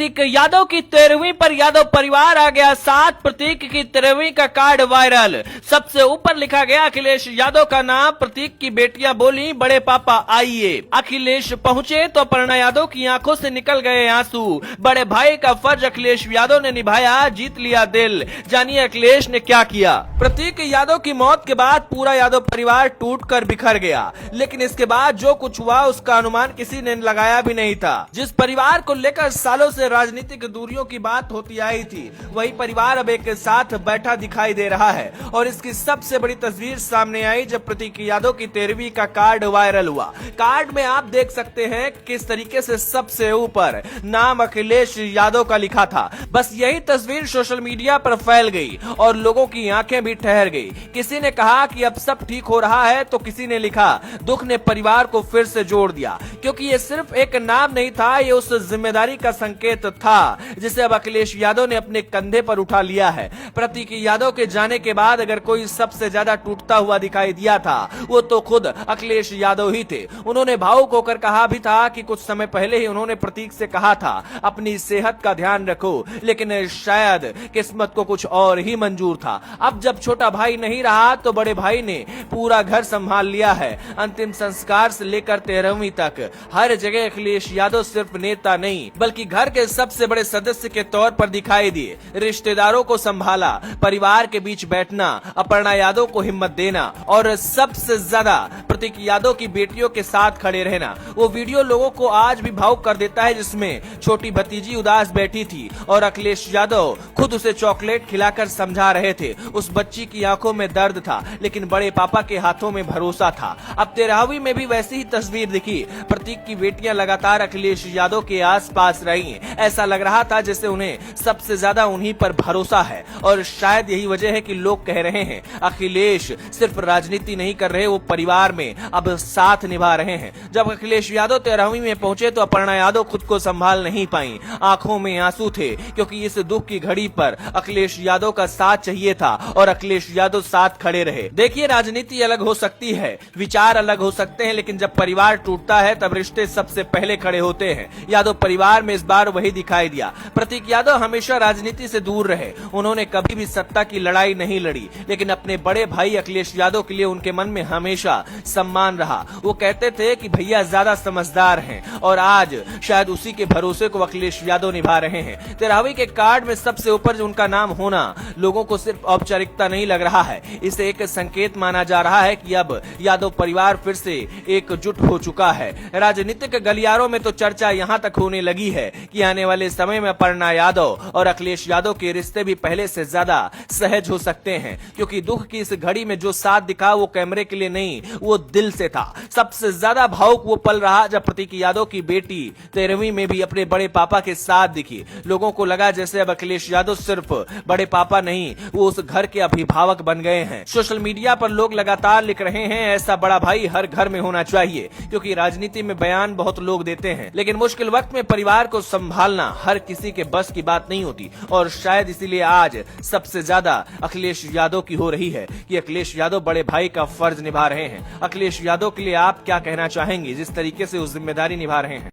प्रतीक यादव की 13वीं पर यादव परिवार आ गया साथ। प्रतीक की 13वीं का कार्ड वायरल। सबसे ऊपर लिखा गया अखिलेश यादव का नाम। प्रतीक की बेटियां बोली बड़े पापा आइए। अखिलेश पहुंचे तो अपर्णा यादव की आंखों से निकल गए आंसू। बड़े भाई का फर्ज अखिलेश यादव ने निभाया, जीत लिया दिल। जानिए अखिलेश ने क्या किया। प्रतीक यादव की मौत के बाद पूरा यादव परिवार टूटकर बिखर गया, लेकिन इसके बाद जो कुछ हुआ उसका अनुमान किसी ने लगाया भी नहीं था। जिस परिवार को लेकर सालों से राजनीतिक दूरियों की बात होती आई थी, वही परिवार अब एक साथ बैठा दिखाई दे रहा है। और इसकी सबसे बड़ी तस्वीर सामने आई जब प्रतीक यादव की 13वीं का कार्ड वायरल हुआ। कार्ड में आप देख सकते हैं किस तरीके से सबसे ऊपर नाम अखिलेश यादव का लिखा था। बस यही तस्वीर सोशल मीडिया पर फैल गई और लोगों की आंखें भी ठहर गई। किसी ने कहा कि अब सब ठीक हो रहा है, तो किसी ने लिखा दुख ने परिवार को फिर से जोड़ दिया। क्योंकि ये सिर्फ एक नाम नहीं था, ये उस जिम्मेदारी का संकेत था जिसे अब अखिलेश यादव ने अपने कंधे पर उठा लिया है। प्रतीक यादव के जाने के बाद अगर कोई सबसे ज्यादा टूटता हुआ दिखाई दिया था, वो तो खुद अखिलेश यादव ही थे। उन्होंने भावुक होकर कहा भी था कि कुछ समय पहले ही उन्होंने प्रतीक से कहा था अपनी सेहत का ध्यान रखो, लेकिन शायद किस्मत को कुछ और ही मंजूर था। अब जब छोटा भाई नहीं रहा तो बड़े भाई ने पूरा घर संभाल लिया है। अंतिम संस्कार से लेकर 13वीं तक हर जगह अखिलेश यादव सिर्फ नेता नहीं बल्कि घर के सबसे बड़े सदस्य के तौर पर दिखाई दिए। रिश्तेदारों को संभाला, परिवार के बीच बैठना, अपर्णा यादव को हिम्मत देना और सबसे ज्यादा प्रतीक यादव की बेटियों के साथ खड़े रहना। वो वीडियो लोगों को आज भी भावुक कर देता है जिसमें छोटी भतीजी उदास बैठी थी और अखिलेश यादव खुद उसे चॉकलेट खिलाकर समझा रहे थे। उस बच्ची की आंखों में दर्द था, लेकिन बड़े पापा के हाथों में भरोसा था। अब 13वीं में भी वैसी ही तस्वीर दिखी। प्रतीक की बेटियां लगातार अखिलेश यादव के आसपास रही। ऐसा लग रहा था जैसे उन्हें सबसे ज्यादा उन्हीं पर भरोसा है और शायद यही वजह है कि लोग कह रहे हैं अखिलेश सिर्फ राजनीति नहीं कर रहे, वो परिवार में अब साथ निभा रहे हैं। जब अखिलेश यादव 13वीं में पहुंचे तो अपर्णा यादव खुद को संभाल नहीं पाई। आंखों में आंसू थे क्योंकि इस दुख की घड़ी पर अखिलेश यादव का साथ चाहिए था और अखिलेश यादव साथ खड़े रहे। देखिए, राजनीति अलग हो सकती है, विचार अलग हो सकते हैं, लेकिन जब परिवार टूटता है तब रिश्ते सबसे पहले खड़े होते हैं। यादव परिवार में इस बार वही दिखाई दिया। प्रतीक यादव हमेशा राजनीति से दूर रहे। उन्होंने कभी भी सत्ता की लड़ाई नहीं लड़ी, लेकिन अपने बड़े भाई अखिलेश यादव के लिए उनके मन में हमेशा सम्मान रहा। वो कहते थे कि भैया ज्यादा समझदार हैं और आज शायद उसी के भरोसे को अखिलेश यादव निभा रहे हैं। 13वीं के कार्ड में सबसे ऊपर उनका नाम होना लोगों को सिर्फ औपचारिकता नहीं लग रहा है, इसे एक संकेत माना जा रहा है कि अब यादव परिवार फिर से एकजुट हो चुका है। राजनीतिक गलियारों में तो चर्चा यहाँ तक होने लगी है कि आने वाले समय में अपर्णा यादव और अखिलेश यादव के रिश्ते भी पहले से ज्यादा सहज हो सकते हैं, क्योंकि दुख की इस घड़ी में जो साथ दिखा वो कैमरे के लिए नहीं, वो दिल से था। सबसे ज्यादा भावुक वो पल रहा जब प्रतीक यादव की बेटी 13वीं में भी अपने बड़े पापा के साथ दिखी। लोगों को लगा जैसे अब अखिलेश यादव सिर्फ बड़े पापा नहीं, वो उस घर के अभिभावक बन गए हैं। सोशल मीडिया पर लोग लगातार लिख रहे हैं ऐसा बड़ा भाई हर घर में होना चाहिए, क्योंकि राजनीति में बयान बहुत लोग देते हैं, लेकिन मुश्किल वक्त में परिवार को संभालना हर किसी के बस की बात नहीं होती। और शायद इसीलिए आज सबसे ज्यादा अखिलेश यादव की हो रही है कि अखिलेश यादव बड़े भाई का फर्ज निभा रहे हैं। अखिलेश यादव के लिए आप क्या कहना चाहेंगे जिस तरीके से वो जिम्मेदारी निभा रहे हैं?